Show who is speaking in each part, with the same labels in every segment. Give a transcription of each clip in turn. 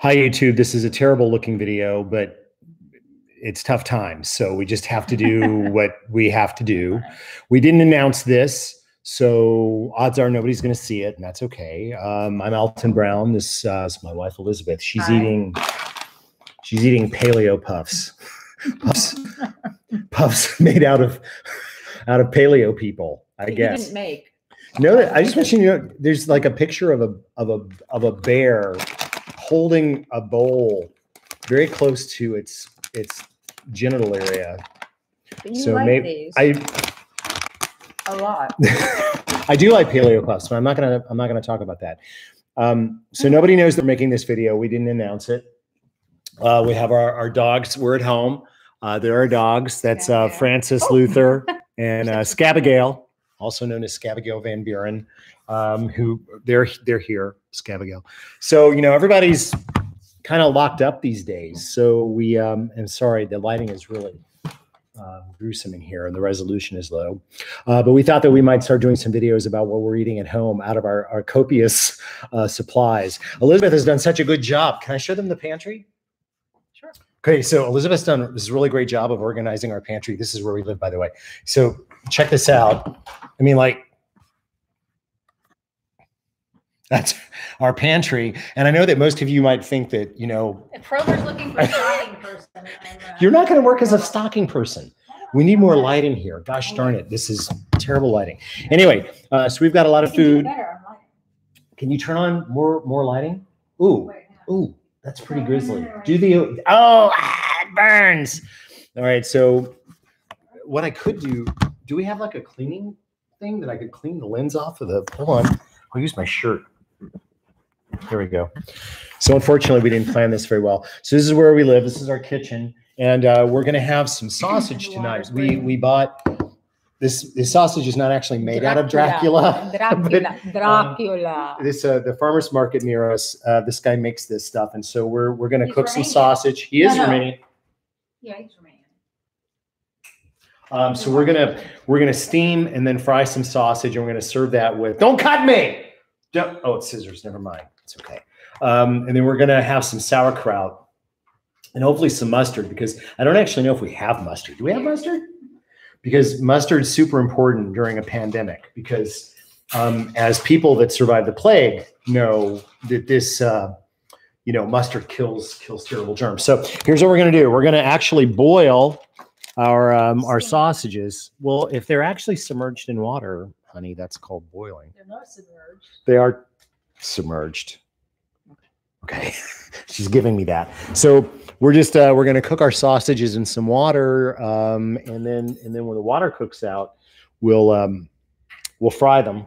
Speaker 1: Hi, YouTube. This is a terrible looking video, but it's tough times. So we just have to do what we have to do. We didn't announce this, so odds are nobody's going to see it, and that's okay. I'm Alton Brown. This is my wife, Elizabeth. She's eating paleo puffs. Puffs made out of paleo people, I guess.
Speaker 2: You didn't make.
Speaker 1: No, I just mentioned, there's like a picture of a bear holding a bowl very close to its genital area.
Speaker 2: But you like these a lot.
Speaker 1: I do like paleo puffs, but I'm not gonna talk about that. So nobody knows they're making this video. We didn't announce it. We have our dogs. We're at home. There are dogs. That's Francis Luther and Scabigail, also known as Scabigail Van Buren, who they're here, Scabigail. So, everybody's kind of locked up these days. So we, I'm sorry, the lighting is really gruesome in here and the resolution is low. But we thought that we might start doing some videos about what we're eating at home out of our copious supplies. Elizabeth has done such a good job. Can I show them the pantry?
Speaker 2: Sure.
Speaker 1: Okay, so Elizabeth's done this really great job of organizing our pantry. This is where we live, by the way. So check this out. I mean, like, that's our pantry. And I know that most of you might think that,
Speaker 2: If Kroger's looking for a stocking person.
Speaker 1: You're not going to work as a stocking person. We need more light in here. Gosh darn it. This is terrible lighting. Anyway, so we've got a lot of food. Can you turn on more lighting? Ooh, that's pretty grisly. It burns. All right, so what I could do we have like a cleaning thing that I could clean the lens off of hold on. I'll use my shirt. There we go. So unfortunately, we didn't plan this very well. So this is where we live. This is our kitchen. And we're going to have some sausage tonight. We bought this sausage is not actually made out of Dracula.
Speaker 2: Dracula.
Speaker 1: The farmer's market near us. This guy makes this stuff, and so we're going to cook some sausage. He is Romanian.
Speaker 2: Yeah, he's Romanian.
Speaker 1: So we're gonna steam and then fry some sausage, and we're gonna serve that with. Don't cut me. Oh, it's scissors. Never mind. It's okay. And then we're gonna have some sauerkraut. And hopefully some mustard, because I don't actually know if we have mustard. Do we have mustard? Because mustard is super important during a pandemic, because as people that survived the plague know that this, mustard kills terrible germs. So here's what we're going to do. We're going to actually boil our sausages. Well, if they're actually submerged in water, honey, that's called boiling.
Speaker 2: They're not submerged.
Speaker 1: They are submerged. Okay. She's giving me that. So we're just we're going to cook our sausages in some water, and then when the water cooks out, we'll fry them.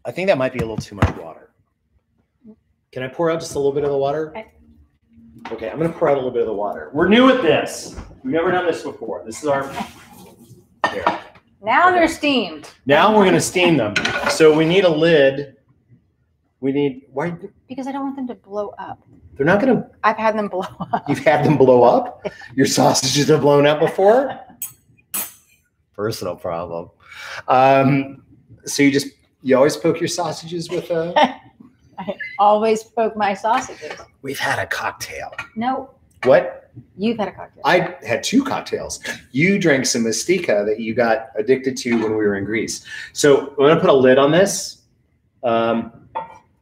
Speaker 1: I think that might be a little too much water. Can I pour out just a little bit of the water? Okay, I'm going to pour out a little bit of the water. We're new at this. We've never done this before. This is our here.
Speaker 2: Now they're steamed.
Speaker 1: Now we're going to steam them. So we need a lid. Why?
Speaker 2: Because I don't want them to blow up.
Speaker 1: They're not going to.
Speaker 2: I've had them blow up.
Speaker 1: You've had them blow up? Your sausages have blown up before? Personal problem. So you always poke your sausages with a.
Speaker 2: I always poke my sausages.
Speaker 1: We've had a cocktail.
Speaker 2: No.
Speaker 1: What?
Speaker 2: You've had a cocktail.
Speaker 1: I had 2 cocktails. You drank some Mastika that you got addicted to when we were in Greece. So I'm going to put a lid on this.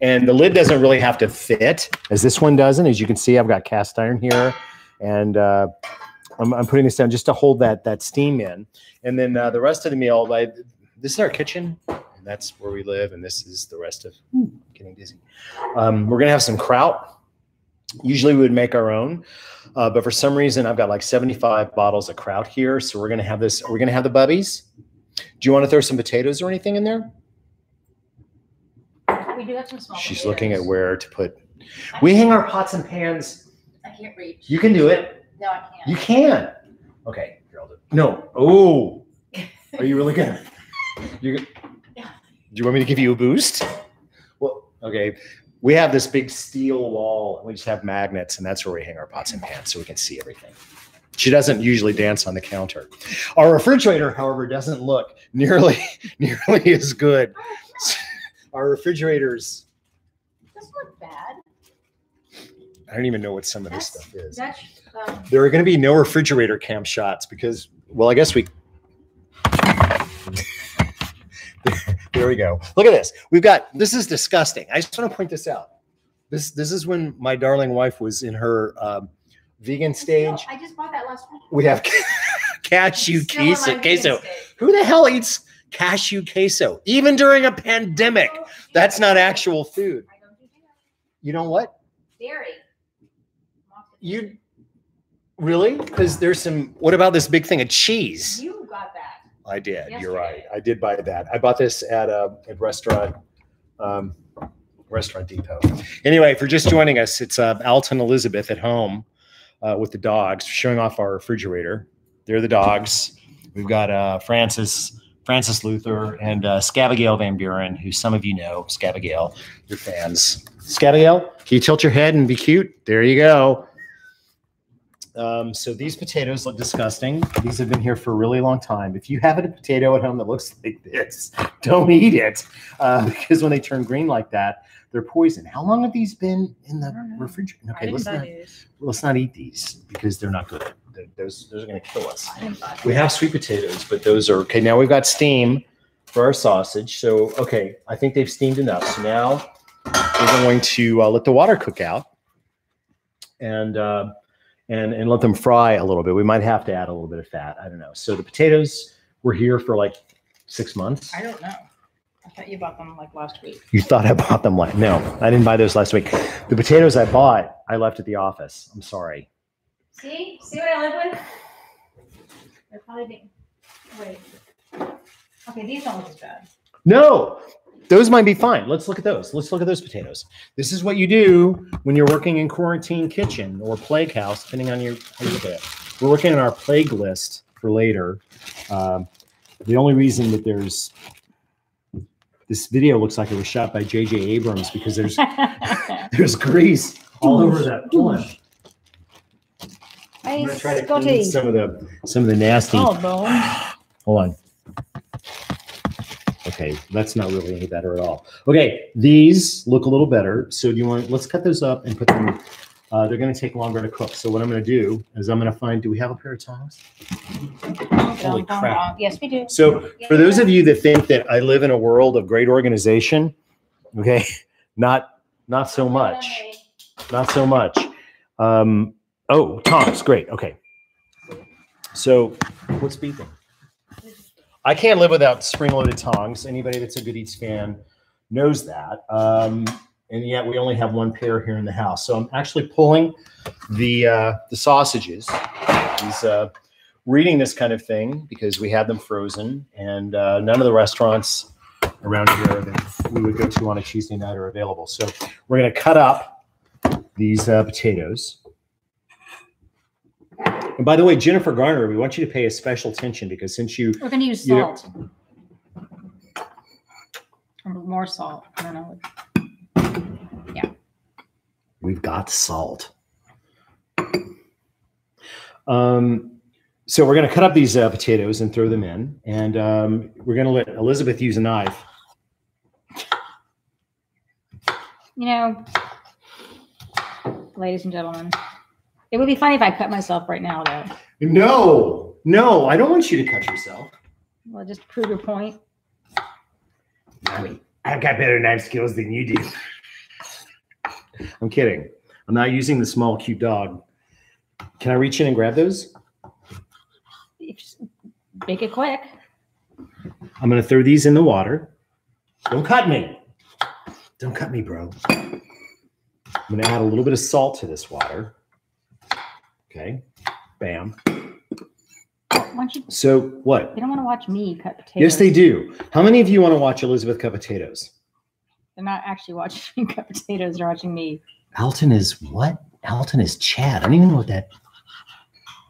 Speaker 1: And the lid doesn't really have to fit, as this one doesn't. As you can see, I've got cast iron here. And I'm putting this down just to hold that steam in. And then the rest of the meal, this is our kitchen. And that's where we live. And this is the rest of getting dizzy. We're going to have some kraut. Usually we would make our own. But for some reason, I've got like 75 bottles of kraut here. So we're going to have this. Are we going to have the bubbies? Do you want to throw some potatoes or anything in there?
Speaker 2: We do have some small
Speaker 1: She's
Speaker 2: potatoes.
Speaker 1: looking at where to put. We hang our pots and pans.
Speaker 2: I can't reach.
Speaker 1: You can do it.
Speaker 2: No, I can't.
Speaker 1: You can. Okay. Here, I'll do it. No. Oh. Are you really good? Do you want me to give you a boost? Well, okay. We have this big steel wall, and we just have magnets, and that's where we hang our pots and pans so we can see everything. She doesn't usually dance on the counter. Our refrigerator, however, doesn't look nearly as good. Our refrigerators.
Speaker 2: Doesn't look bad.
Speaker 1: I don't even know what some of this stuff is. There are going to be no refrigerator cam shots because, well, I guess we. There we go. Look at this. This is disgusting. I just want to point this out. This is when my darling wife was in her vegan stage.
Speaker 2: I just bought that last week.
Speaker 1: We have cashew queso. Who the hell eats cashew queso? Even during a pandemic. That's not actual food.
Speaker 2: I don't do dairy.
Speaker 1: You know what?
Speaker 2: Dairy.
Speaker 1: You really? Because there's some. What about this big thing of cheese?
Speaker 2: You got that.
Speaker 1: I did.
Speaker 2: Yesterday.
Speaker 1: You're right. I did buy that. I bought this at restaurant Depot. Anyway, if you're just joining us, it's Alton Elizabeth at home with the dogs, showing off our refrigerator. They're the dogs. We've got Francis Luther and Scabigail Van Buren, who some of you know. Scabigail, your fans. Scabigail, can you tilt your head and be cute? There you go. So these potatoes look disgusting. These have been here for a really long time. If you have a potato at home that looks like this, don't eat it because when they turn green like that, they're poison. How long have these been in the refrigerator? Okay, let's not eat these because they're not good. Those are going to kill us. We have sweet potatoes, but those are okay. Now we've got steam for our sausage. So okay, I think they've steamed enough. So now we're going to let the water cook out and let them fry a little bit. We might have to add a little bit of fat. I don't know. So the potatoes were here for like 6 months.
Speaker 2: I don't know. I thought you bought them like last week.
Speaker 1: You thought I bought them like, no, I didn't buy those last week. The potatoes I bought, I left at the office. I'm sorry.
Speaker 2: See what I live with? They're probably being, wait. Okay, these don't look as bad.
Speaker 1: No, those might be fine. Let's look at those. Let's look at those potatoes. This is what you do when you're working in quarantine kitchen or plague house, depending on your how you look at it. We're working on our plague list for later. The only reason that this video looks like it was shot by J.J. Abrams because there's grease all over that pullet. I'm gonna try to clean some of the nasty.
Speaker 2: Oh, bone.
Speaker 1: Hold on. Okay, that's not really any better at all. Okay, these look a little better. So let's cut those up and put them, they're gonna take longer to cook. So what I'm gonna do is I'm gonna find, do we have a pair of tongs? Holy crap.
Speaker 2: Yes, we do.
Speaker 1: So for those of you that think that I live in a world of great organization, okay, not so much. Not so much. Oh, tongs, great, okay. So what's beeping? I can't live without spring-loaded tongs. Anybody that's a Good Eats fan knows that. And yet we only have one pair here in the house. So I'm actually pulling the sausages. We're eating this kind of thing because we had them frozen, and none of the restaurants around here that we would go to on a Tuesday night are available. So we're going to cut up these potatoes. And by the way, Jennifer Garner, we want you to pay a special attention because since we're
Speaker 2: going to use salt. Or more salt. I don't know. Yeah.
Speaker 1: We've got salt. So we're going to cut up these potatoes and throw them in. And we're going to let Elizabeth use a knife.
Speaker 2: You know, ladies and gentlemen, it would be funny if I cut myself right now, though. No, I don't want you to cut yourself. Well, just prove your point.
Speaker 1: Mommy, I've got better knife skills than you do. I'm kidding. I'm not using the small, cute dog. Can I reach in and grab those?
Speaker 2: Make it quick.
Speaker 1: I'm going to throw these in the water. Don't cut me. Don't cut me, bro. I'm going to add a little bit of salt to this water. Okay, bam. So what?
Speaker 2: They don't want to watch me cut potatoes.
Speaker 1: Yes, they do. How many of you want to watch Elizabeth cut potatoes?
Speaker 2: They're not actually watching me cut potatoes. They're watching me.
Speaker 1: Alton is what? Alton is Chad. I don't even know what that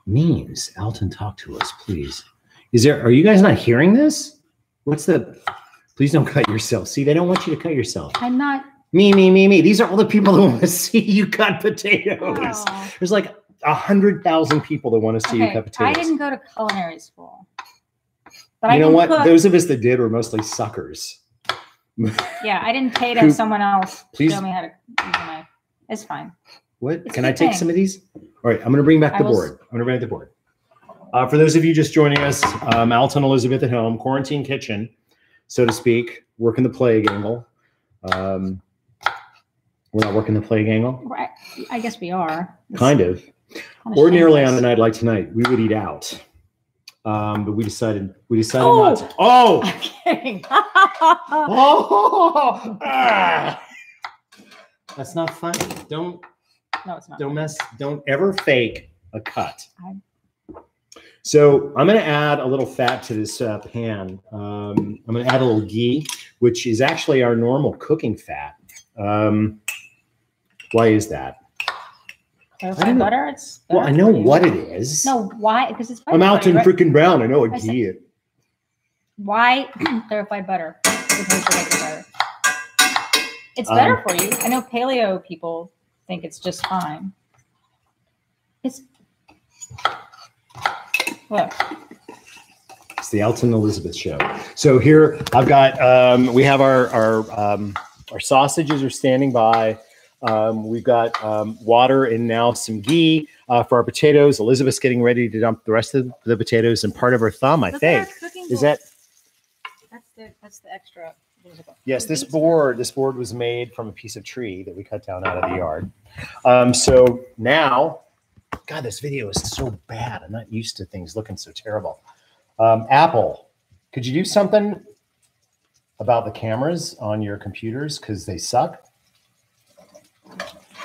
Speaker 1: means. Alton, talk to us, please. Are you guys not hearing this? What's the? Please don't cut yourself. See, they don't want you to cut yourself.
Speaker 2: I'm not.
Speaker 1: Me. These are all the people that want to see you cut potatoes. Oh. There's like 100,000 people that want to see you cut potatoes.
Speaker 2: I didn't go to culinary school. But
Speaker 1: you know what? Those of us that did were mostly suckers.
Speaker 2: Yeah, I didn't pay to have someone else show me how to use a knife. It's fine.
Speaker 1: What? Can I take some of these? All right, I'm going to bring back the board. I'm going to bring back the board. For those of you just joining us, Alton and Elizabeth at home, quarantine kitchen, so to speak, working the plague angle. We're not working the plague angle?
Speaker 2: Right. I guess we are.
Speaker 1: Kind of. Ordinarily on a night like tonight, we would eat out. But we decided not to. Oh!
Speaker 2: I'm kidding.
Speaker 1: That's not funny.
Speaker 2: No, it's not.
Speaker 1: Don't ever fake a cut. So I'm going to add a little fat to this pan. I'm going to add a little ghee, which is actually our normal cooking fat. Why is that?
Speaker 2: Clarified butter? It's
Speaker 1: well, I know what it is.
Speaker 2: No, why? Because it's butter.
Speaker 1: I'm Alton freaking Brown. I know what ghee is.
Speaker 2: Why clarified butter? It's better for you. I know paleo people think it's just fine. Look.
Speaker 1: It's the Alton Elizabeth show. So here I've got we have our sausages are standing by. We've got water and now some ghee for our potatoes. Elizabeth's getting ready to dump the rest of the potatoes, and part of her thumb, I think, is that.
Speaker 2: That's the extra.
Speaker 1: Yes, this board was made from a piece of tree that we cut down out of the yard. So now, God, this video is so bad. I'm not used to things looking so terrible. Apple, could you do something about the cameras on your computers because they suck?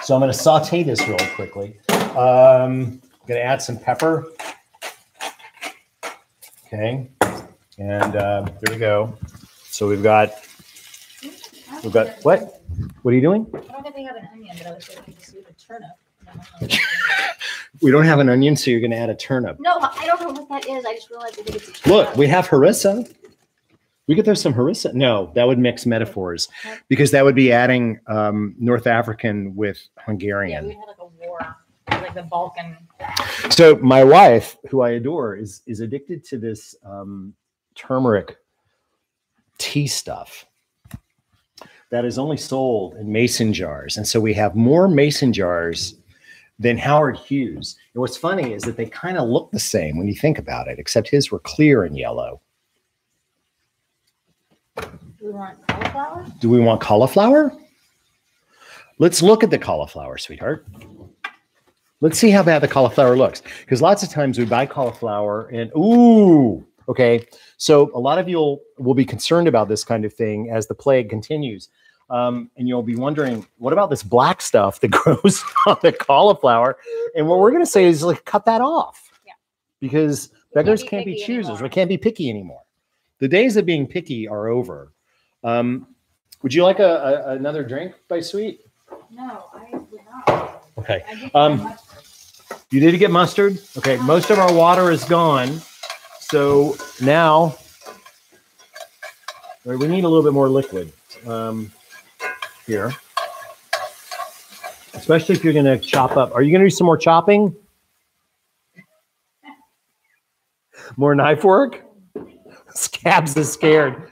Speaker 1: So I'm going to saute this real quickly. I'm going to add some pepper. Okay, and there we go. So we've got what? What are you doing?
Speaker 2: I don't think they have an onion, but I was going to do a turnip.
Speaker 1: We don't have an onion, so you're going to add a turnip.
Speaker 2: No, I don't know what that is. I just realized I think it's a turnip.
Speaker 1: Look, we have harissa. We could throw some harissa. No, that would mix metaphors because that would be adding North African with Hungarian.
Speaker 2: Yeah, we had like a war, like the Balkan.
Speaker 1: So my wife, who I adore, is addicted to this turmeric tea stuff that is only sold in mason jars. And so we have more mason jars than Howard Hughes. And what's funny is that they kind of look the same when you think about it, except his were clear and yellow.
Speaker 2: Do we want cauliflower?
Speaker 1: Do we want cauliflower? Let's look at the cauliflower, sweetheart. Let's see how bad the cauliflower looks. Because lots of times we buy cauliflower and, ooh, okay. So a lot of you will be concerned about this kind of thing as the plague continues. And you'll be wondering, what about this black stuff that grows on the cauliflower? And what we're going to say is like, cut that off. Yeah. Because beggars can't be choosers. Anymore. We can't be picky anymore. The days of being picky are over. Would you like another drink by Sweet?
Speaker 2: No, I would not.
Speaker 1: Okay. You did get mustard? Okay. Most of our water is gone. So now we need a little bit more liquid here. Especially if you're going to chop up. Are you going to do some more chopping? More knife work? Scabs is scared.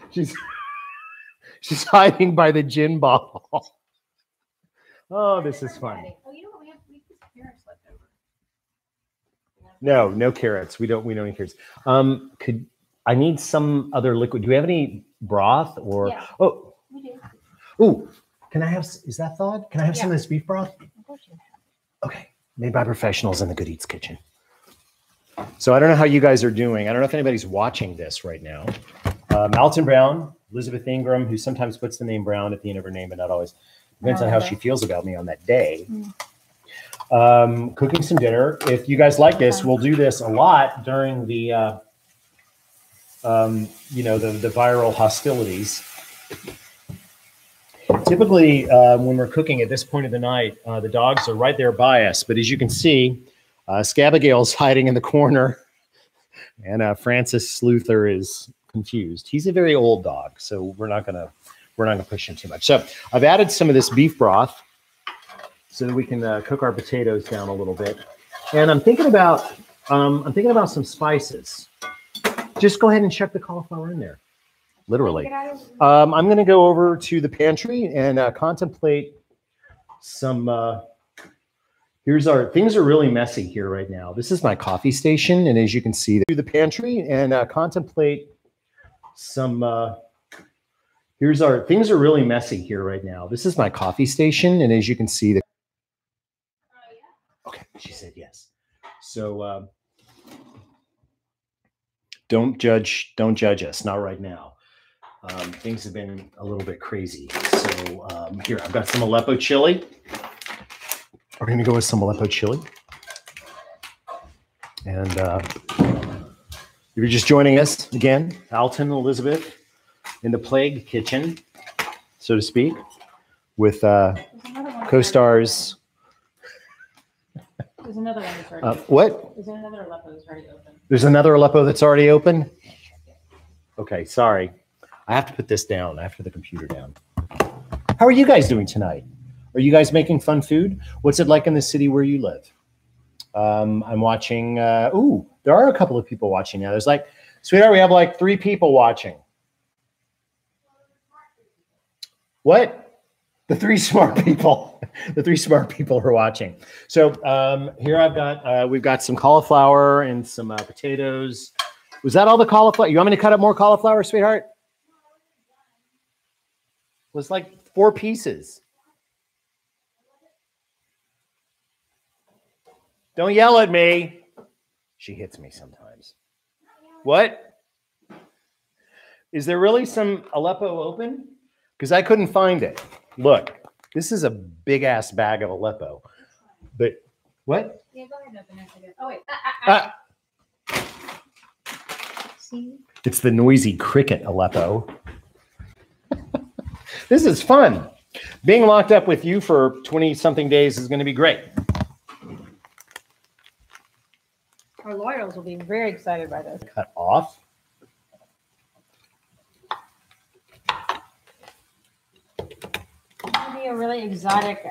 Speaker 1: She's hiding by the gin bottle. Oh, this is fun.
Speaker 2: Oh, you know what? We have carrots left over.
Speaker 1: No carrots. We don't need carrots. I need some other liquid. Do we have any broth or? Yeah. Oh, we do. Oh, can I have? Is that thawed? Can I have some of this beef broth?
Speaker 2: Of course you have.
Speaker 1: Okay, made by professionals in the Good Eats kitchen. So I don't know how you guys are doing. I don't know if anybody's watching this right now. Alton Brown, Elizabeth Ingram, who sometimes puts the name Brown at the end of her name, but not always. Depends on how she feels about me on that day. Cooking some dinner. If you guys like this, we'll do this a lot during the, the viral hostilities. Typically, when we're cooking at this point of the night, the dogs are right there by us. But as you can see, Scabigail's hiding in the corner, and Francis Sluther is confused. He's a very old dog, so we're not gonna push him too much. So I've added some of this beef broth so that we can cook our potatoes down a little bit. And I'm thinking about some spices. Just go ahead and chuck the cauliflower in there. Literally. I'm going to go over to the pantry and contemplate some Things are really messy here right now. This is my coffee station, and as you can see, through the pantry and contemplate some. Things are really messy here right now. This is my coffee station, and as you can see, okay, she said yes. So don't judge us, not right now. Things have been a little bit crazy. So here, I've got some Aleppo chili. We're going to go with some Aleppo chili. And if you're just joining us again, Alton, Elizabeth, in the Plague Kitchen, so to speak, with co-stars.
Speaker 2: There's another one that's already
Speaker 1: what?
Speaker 2: There's another Aleppo that's already open.
Speaker 1: There's another Aleppo that's already open? Okay, sorry. I have to put this down. I have to put the computer down. How are you guys doing tonight? Are you guys making fun food? What's it like in the city where you live? I'm watching. Ooh, there are a couple of people watching now. There's like, sweetheart, we have like 3 people watching. What? The 3 smart people. The 3 smart people are watching. So here we've got some cauliflower and some potatoes. Was that all the cauliflower? You want me to cut up more cauliflower, sweetheart? It was like 4 pieces. Don't yell at me. She hits me sometimes. What? Is there really some Aleppo open? Because I couldn't find it. Look, this is a big ass bag of Aleppo. But what?
Speaker 2: Yeah, go ahead and open it. Oh wait. See?
Speaker 1: It's the noisy cricket Aleppo. This is fun. Being locked up with you for 20-something days is going to be great.
Speaker 2: Our loyals will be very excited by this.
Speaker 1: Cut off.
Speaker 2: It'll be a really exotic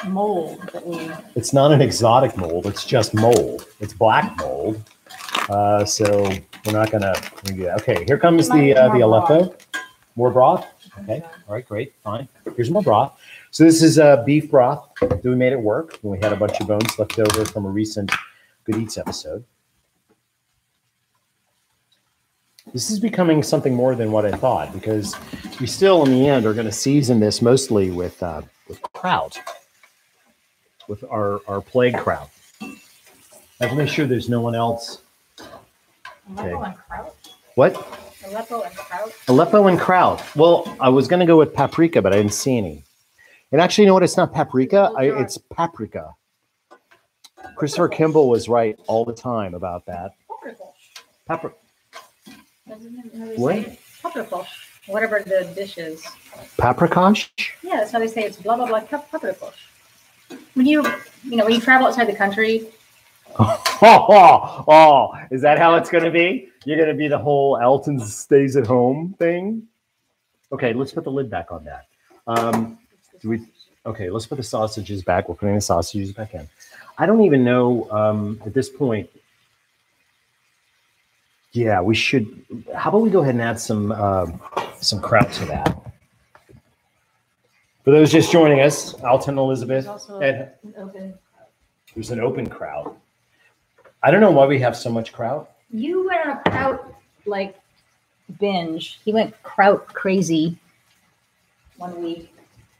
Speaker 2: mold that we.
Speaker 1: It's not an exotic mold. It's just mold. It's black mold. So we're not gonna do that. Okay, here comes the Aleppo. More broth. Okay. All right. Great. Fine. Here's more broth. So this is beef broth that we made at work when we had a bunch of bones left over from a recent Good Eats episode. This is becoming something more than what I thought, because we still, in the end, are going to season this mostly with kraut, with our plague kraut. I have to make sure there's no one else.
Speaker 2: Aleppo and kraut?
Speaker 1: What?
Speaker 2: Aleppo and kraut?
Speaker 1: Aleppo and kraut. Well, I was going to go with paprika, but I didn't see any. And actually, you know what? It's not paprika. It's paprika. Christopher Kimball was right all the time about that. Paprika. What?
Speaker 2: Paprika. Whatever the dish is.
Speaker 1: Paprikash?
Speaker 2: Yeah, that's how they say it's blah blah blah paprika. When you travel outside the country.
Speaker 1: Oh, is that how it's going to be? You're going to be the whole Alton stays at home thing? Okay, let's put the lid back on that. Okay, let's put the sausages back. We're putting the sausages back in. I don't even know at this point. Yeah, we should. How about we go ahead and add some kraut to that? For those just joining us, Alton, Elizabeth, there's an open kraut. I don't know why we have so much kraut.
Speaker 2: You went on a kraut binge. He went kraut crazy 1 week.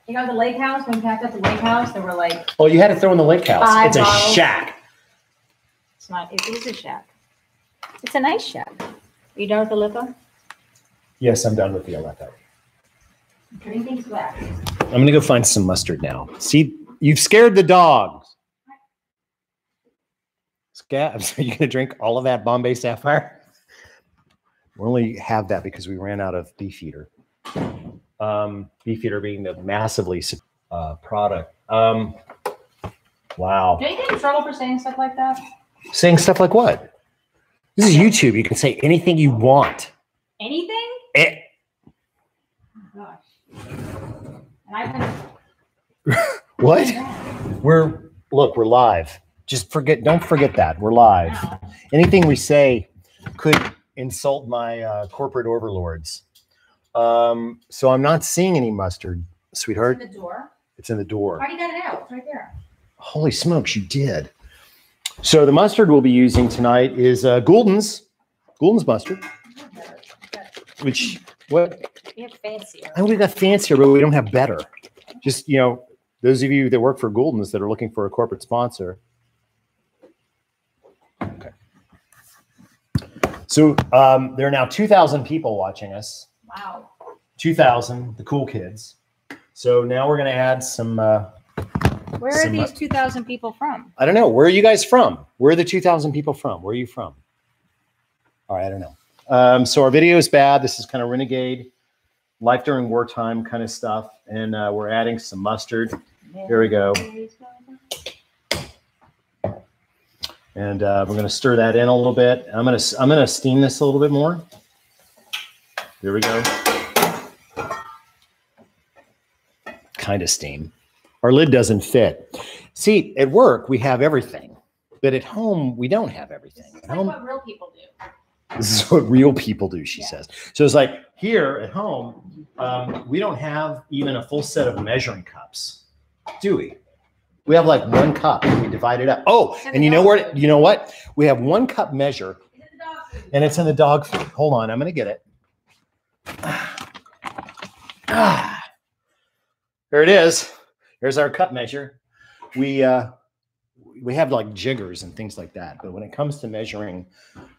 Speaker 2: You know the lake house, when we packed up the lake house, there were like.
Speaker 1: Oh, you had to throw in the lake house. It's a shack.
Speaker 2: It's not. It is a shack. It's a nice shack. Are you done with the Aleppo?
Speaker 1: Yes, I'm done with the Aleppo.
Speaker 2: I'm putting things back.
Speaker 1: I'm going to go find some mustard now. See, you've scared the dogs. Scabs, are you going to drink all of that Bombay Sapphire? We only have that because we ran out of Beefeater. Beefeater being the massively product. Wow.
Speaker 2: Do you get in trouble for saying stuff like that?
Speaker 1: Saying stuff like what? This is YouTube. You can say anything you want.
Speaker 2: Anything?
Speaker 1: Oh
Speaker 2: gosh. And I've been.
Speaker 1: What? We're live. Don't forget that we're live. Anything we say could insult my corporate overlords. So I'm not seeing any mustard, sweetheart.
Speaker 2: It's in the door.
Speaker 1: It's in the door.
Speaker 2: Why do you got it out? It's right there.
Speaker 1: Holy smokes, you did. So the mustard we'll be using tonight is Goulden's mustard. Which, what?
Speaker 2: We have fancier.
Speaker 1: I know we got fancier, but we don't have better. Just, you know, those of you that work for Goulden's that are looking for a corporate sponsor. Okay. So there are now 2,000 people watching us.
Speaker 2: Wow.
Speaker 1: 2,000, the cool kids. So now we're going to add some.
Speaker 2: Where are these 2,000 people from?
Speaker 1: I don't know. Where are you guys from? Where are the 2,000 people from? Where are you from? All right, I don't know. So our video is bad. This is kind of renegade, life during wartime kind of stuff. And we're adding some mustard. Here we go. And we're going to stir that in a little bit. I'm going to steam this a little bit more. Here we go. Kind of steam. Our lid doesn't fit. See, at work, we have everything. But at home, we don't have everything.
Speaker 2: This is like what real people do.
Speaker 1: This is what real people do, she says. So it's like here at home, we don't have even a full set of measuring cups, do we? We have like one cup and we divide it up. Oh, and you know what? We have 1 cup measure and it's in the dog food. Hold on, I'm going to get it. There it is. There's our cup measure. We have like jiggers and things like that, but when it comes to measuring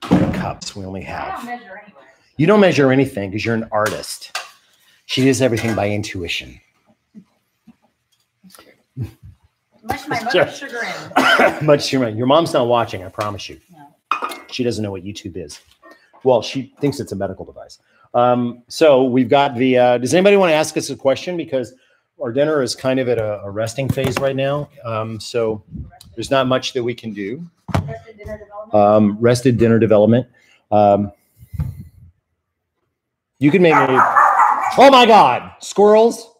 Speaker 1: cups, we only have.
Speaker 2: I don't measure anywhere.
Speaker 1: You don't measure anything because you're an artist. She does everything by intuition.
Speaker 2: Much my mother's sugar in.
Speaker 1: Much sugar. Your mom's not watching, I promise you.
Speaker 2: No.
Speaker 1: She doesn't know what YouTube is. Well, she thinks it's a medical device. So we've got the. Does anybody want to ask us a question? Because our dinner is kind of at a resting phase right now. So there's not much that we can do.
Speaker 2: Rested dinner development.
Speaker 1: Rested dinner development. You can maybe. Oh my God! Squirrels.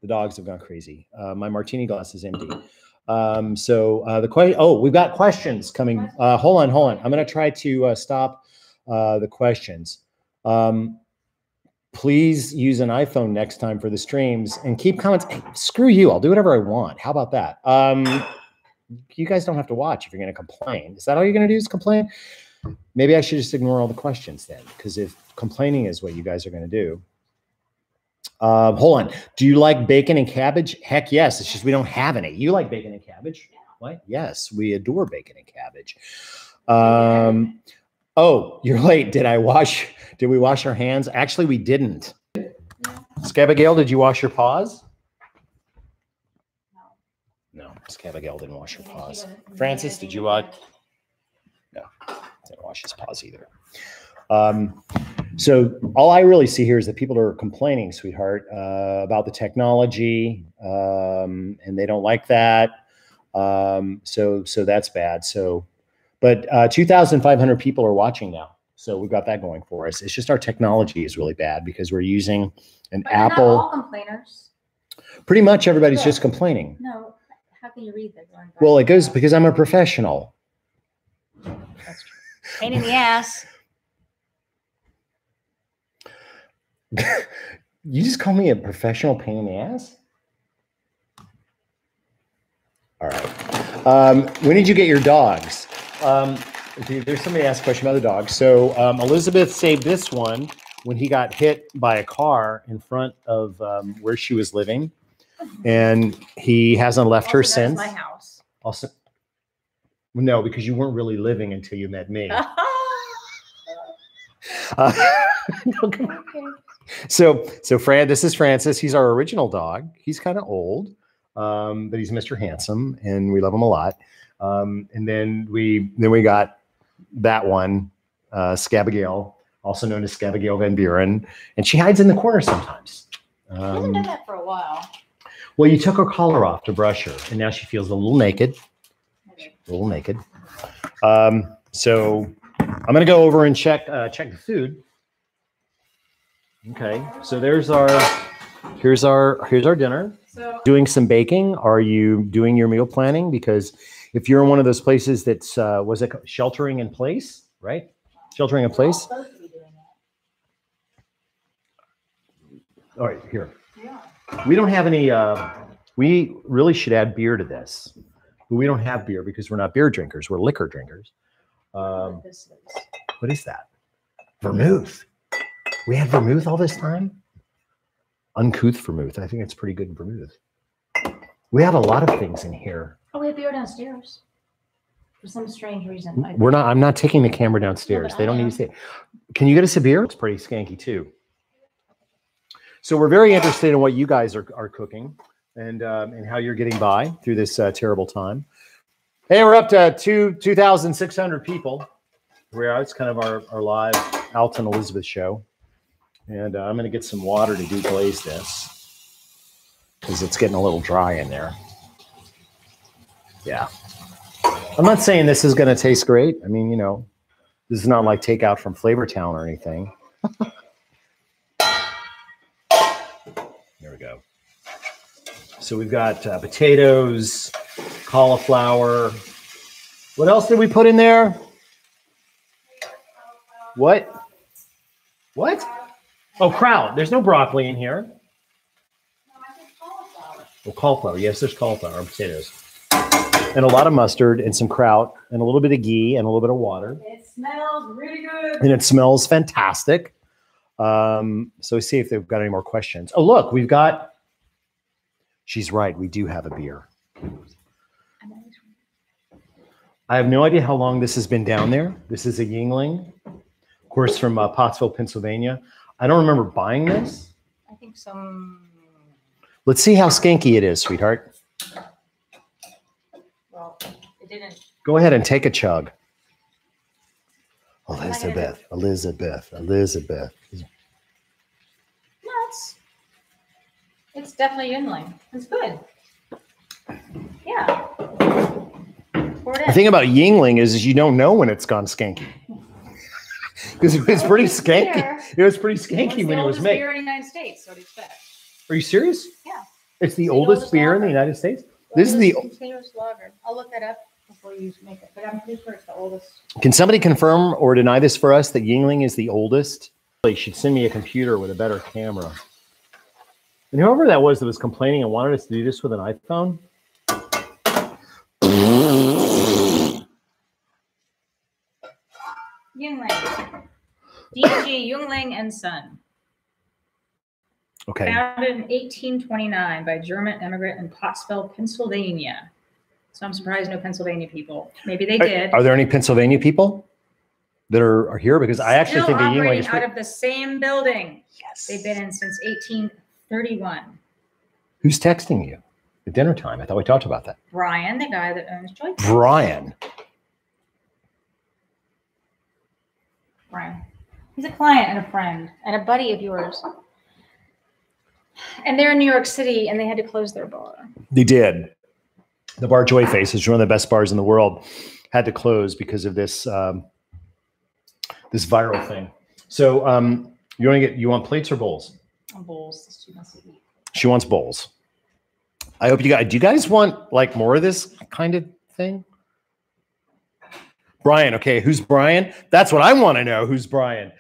Speaker 1: The dogs have gone crazy. My martini glass is empty. The question. Oh, we've got questions coming. Hold on. I'm going to try to stop the questions. Please use an iPhone next time for the streams and keep comments. Hey, screw you. I'll do whatever I want. How about that? You guys don't have to watch if you're going to complain. Is that all you're going to do is complain? Maybe I should just ignore all the questions then, because if complaining is what you guys are going to do. Hold on. Do you like bacon and cabbage? Heck yes. It's just we don't have any. You like bacon and cabbage? What? Yes, we adore bacon and cabbage. Oh, you're late. Did we wash our hands? Actually, we didn't. Scabigail, did you wash your paws? No, Scabigail didn't wash her paws. Francis, did you wash? No, didn't wash his paws either. So all I really see here is that people are complaining, sweetheart, about the technology, and they don't like that. So that's bad. But 2,500 people are watching now. So we've got that going for us. It's just our technology is really bad because we're using an Apple.
Speaker 2: Not all complainers.
Speaker 1: Pretty much everybody's just complaining.
Speaker 2: No, how can you read that?
Speaker 1: Well, it goes because I'm a professional.
Speaker 2: That's true. Pain in the ass.
Speaker 1: You just call me a professional pain in the ass? All right. When did you get your dogs? There's somebody asked a question about the dog. So Elizabeth saved this one when he got hit by a car in front of where she was living, and he hasn't left her since.
Speaker 2: My house.
Speaker 1: Also, no, because you weren't really living until you met me. Okay. So Fran, this is Francis. He's our original dog. He's kind of old, but he's Mr. Handsome, and we love him a lot. And then we got that one, Scabigail, also known as Scabigail Van Buren, and she hides in the corner sometimes.
Speaker 2: She hasn't done that for a while.
Speaker 1: Well, you took her collar off to brush her, and now she feels a little naked. So I'm gonna go over and check the food. Okay, so here's our dinner.
Speaker 2: So
Speaker 1: doing some baking. Are you doing your meal planning? Because if you're in one of those places that's was it sheltering in place, right? Sheltering in place.
Speaker 2: supposed to be doing that.
Speaker 1: All right, here.
Speaker 2: Yeah.
Speaker 1: We don't have any We really should add beer to this, but we don't have beer because we're not beer drinkers. We're liquor drinkers. What is that? Vermouth. We had vermouth all this time? Uncouth vermouth. I think it's pretty good vermouth. We have a lot of things in here.
Speaker 2: Oh, we have beer downstairs. For some strange reason.
Speaker 1: I'm not taking the camera downstairs. They don't need to see it. Can you get us a beer? It's pretty skanky too. So we're very interested in what you guys are cooking and how you're getting by through this terrible time. Hey, we're up to 2,600 people. It's kind of our live Alton Elizabeth show. And I'm going to get some water to deglaze this because it's getting a little dry in there. Yeah. I'm not saying this is going to taste great. I mean, you know, this is not like takeout from Flavortown or anything. There we go. So we've got potatoes, cauliflower. What else did we put in there? What? What? Oh, kraut. There's no broccoli in here. No, I think cauliflower. Oh, cauliflower. Yes, there's cauliflower and potatoes. And a lot of mustard and some kraut and a little bit of ghee and a little bit of water.
Speaker 2: It smells really good.
Speaker 1: And it smells fantastic. So see if they've got any more questions. Oh, look, we've got, she's right. We do have a beer. I have no idea how long this has been down there. This is a Yuengling, of course, from Pottsville, Pennsylvania. I don't remember buying this.
Speaker 2: I think some.
Speaker 1: Let's see how skanky it is, sweetheart.
Speaker 2: Well, it didn't.
Speaker 1: Go ahead and take a chug. Elizabeth.
Speaker 2: No, it's definitely Yuengling. It's good. Yeah.
Speaker 1: The thing about Yuengling is you don't know when it's gone skanky. Because it was pretty skanky. It was pretty skanky when it was made.
Speaker 2: It's the oldest beer in the United States, so to expect.
Speaker 1: Are you serious?
Speaker 2: Yeah.
Speaker 1: It's the oldest beer in the United States? This is the
Speaker 2: continuous lager. I'll look that up before you make it, but I'm pretty sure it's the oldest.
Speaker 1: Can somebody confirm or deny this for us that Yuengling is the oldest? You should send me a computer with a better camera. And whoever that was complaining and wanted us to do this with an iPhone.
Speaker 2: Yuengling. D.G. Yuengling and Son.
Speaker 1: Okay.
Speaker 2: Founded in 1829 by German immigrant in Pottsville, Pennsylvania. So I'm surprised no Pennsylvania people. Maybe they did.
Speaker 1: Are there any Pennsylvania people that are here? Because I actually think the Yuengling is
Speaker 2: out of the same building.
Speaker 1: Yes.
Speaker 2: They've been in since 1831.
Speaker 1: Who's texting you at dinner time? I thought we talked about that.
Speaker 2: Brian, the guy that owns Joy.
Speaker 1: Brian.
Speaker 2: He's a client and a friend and a buddy of yours. And they're in New York City and they had to close their bar.
Speaker 1: They did. The bar Joy Face is one of the best bars in the world. Had to close because of this this viral thing. So you want plates or bowls?
Speaker 2: Bowls. She wants to eat.
Speaker 1: She wants bowls. I hope do you guys want like more of this kind of thing? Brian, okay, who's Brian? That's what I want to know. Who's Brian?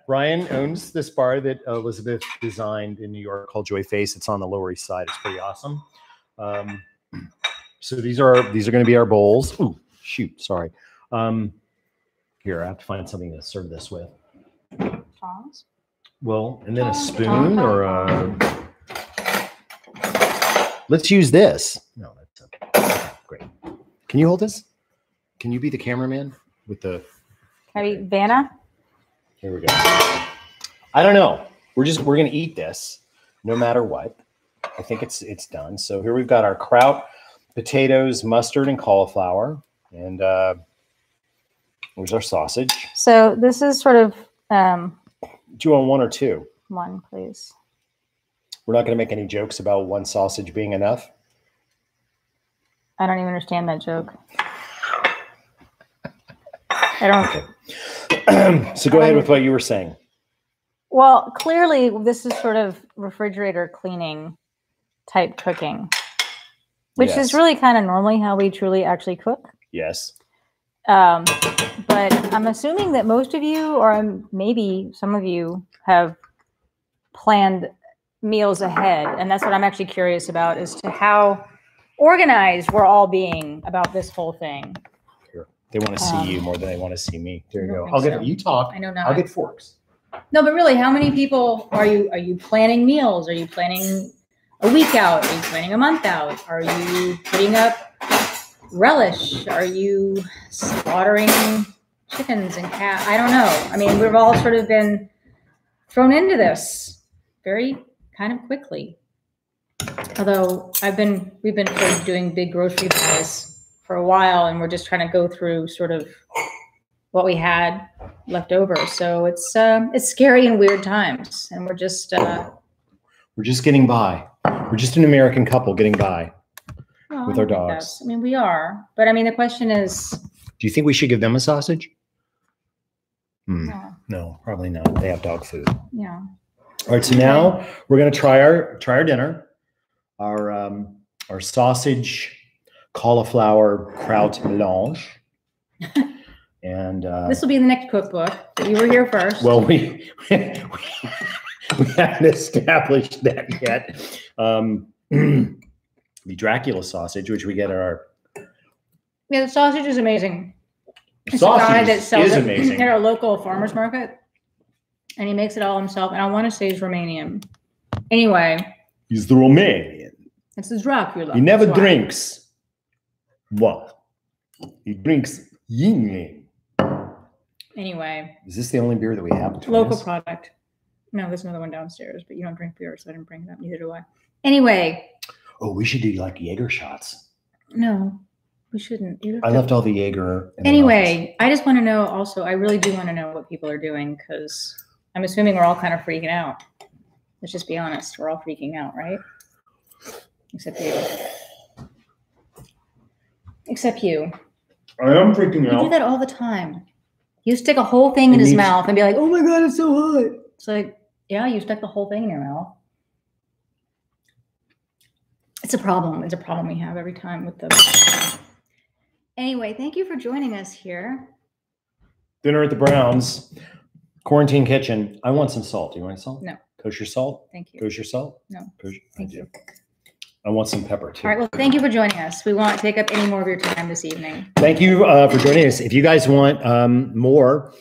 Speaker 1: Brian owns this bar that Elizabeth designed in New York called Joy Face. It's on the Lower East Side. It's pretty awesome. So these are going to be our bowls. Ooh, shoot, sorry. Here, I have to find something to serve this with.
Speaker 2: Tongs?
Speaker 1: Well, and then a spoon or a... Let's use this. No, that's okay, great. Can you hold this? Can you be the cameraman with the...
Speaker 2: Can I be Vanna?
Speaker 1: Here we go. I don't know. We're going to eat this no matter what. I think it's done. So here we've got our kraut, potatoes, mustard, and cauliflower. And here's our sausage.
Speaker 2: So this is sort of...
Speaker 1: Do you want one or two?
Speaker 2: One, please.
Speaker 1: We're not going to make any jokes about one sausage being enough.
Speaker 2: I don't even understand that joke. I don't.
Speaker 1: So go ahead with what you were saying.
Speaker 2: Well, clearly this is sort of refrigerator cleaning type cooking, which is really kind of normally how we truly actually cook.
Speaker 1: Yes.
Speaker 2: But I'm assuming that most of you, or maybe some of you, have planned meals ahead. And that's what I'm actually curious about, as to how organized we're all being about this whole thing.
Speaker 1: Here. They want to see you more than they want to see me. There you go.
Speaker 2: think
Speaker 1: I'll get
Speaker 2: so.
Speaker 1: you talk.
Speaker 2: I know now.
Speaker 1: I'll get forks.
Speaker 2: No, but really, how many people are you planning meals? Are you planning a week out? Are you planning a month out? Are you putting up relish? Are you slaughtering chickens and cat? I don't know. I mean, we've all sort of been thrown into this very kind of quickly. Although we've been sort of doing big grocery buys for a while, and we're just trying to go through sort of what we had left over. So it's scary and weird times, and we're just
Speaker 1: getting by. We're just an American couple getting by with our dogs.
Speaker 2: I mean, we are, but I mean, the question is,
Speaker 1: do you think we should give them a sausage?
Speaker 2: No.
Speaker 1: No, probably not. They have dog food.
Speaker 2: Yeah.
Speaker 1: All right, so now we're gonna try our dinner, our sausage cauliflower kraut melange. And
Speaker 2: this will be in the next cookbook. You were here first.
Speaker 1: Well, we haven't established that yet. The Dracula sausage, which we get at our
Speaker 2: the sausage is amazing. It's
Speaker 1: sausage
Speaker 2: a guy that sells it
Speaker 1: amazing.
Speaker 2: at our local farmer's market, and he makes it all himself. And I want to say he's Romanian. Anyway,
Speaker 1: he's the Romanian.
Speaker 2: It's the Dracula.
Speaker 1: He never drinks. What? He drinks Yingling.
Speaker 2: Anyway.
Speaker 1: Is this the only beer that we have?
Speaker 2: Local product. No, there's another one downstairs, but you don't drink beer, so I didn't bring it up. Neither do I. Anyway.
Speaker 1: Oh, we should do like Jaeger shots.
Speaker 2: No, we shouldn't.
Speaker 1: I left all the Jaeger.
Speaker 2: Anyway, I just want to know also, I really do want to know what people are doing, because I'm assuming we're all kind of freaking out. Let's just be honest. We're all freaking out, right? Except you. Except you.
Speaker 1: I am freaking out.
Speaker 2: You do that all the time. You stick a whole thing in his mouth and be like, oh my God, it's so hot. It's like, yeah, you stuck the whole thing in your mouth. It's a problem. It's a problem we have every time with them. Anyway, thank you for joining us here.
Speaker 1: Dinner at the Browns. Quarantine kitchen. I want some salt. Do you want salt?
Speaker 2: No.
Speaker 1: Kosher salt?
Speaker 2: Thank you.
Speaker 1: Kosher salt?
Speaker 2: No.
Speaker 1: Kosher.
Speaker 2: Thank you.
Speaker 1: I want some pepper too.
Speaker 2: All right. Well, thank you for joining us. We won't take up any more of your time this evening.
Speaker 1: Thank you for joining us. If you guys want more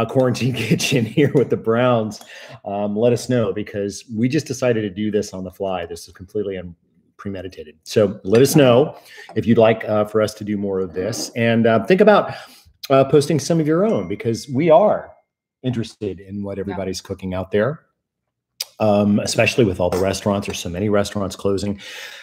Speaker 1: quarantine kitchen here with the Browns, let us know, because we just decided to do this on the fly. This is completely unpremeditated. So let us know if you'd like for us to do more of this, and think about posting some of your own, because we are interested in what everybody's cooking out there. Especially with all the restaurants. There's so many restaurants closing.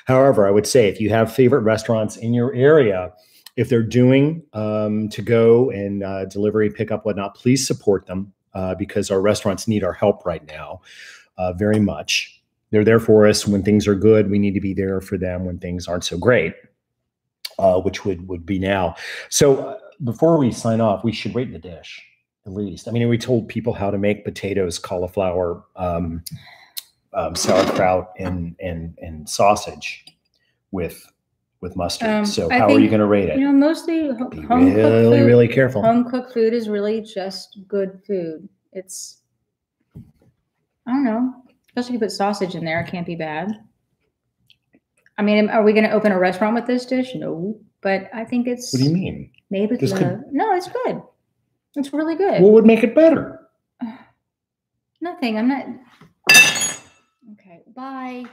Speaker 1: However, I would say if you have favorite restaurants in your area, if they're doing to go and delivery, pickup, whatnot, please support them, because our restaurants need our help right now very much. They're there for us when things are good. We need to be there for them when things aren't so great, which would be now. So before we sign off, we should rate the dish. At least. I mean, we told people how to make potatoes, cauliflower, sauerkraut, and sausage with mustard. So how are you going to rate it?
Speaker 2: You know, mostly
Speaker 1: be really careful.
Speaker 2: Home cooked food is really just good food. It's, I don't know, especially if you put sausage in there, it can't be bad. I mean, are we going to open a restaurant with this dish? No, but I think it's.
Speaker 1: What do you mean?
Speaker 2: Maybe no, it's good. It's really good.
Speaker 1: What would make it better?
Speaker 2: Nothing. I'm not. Okay. Bye.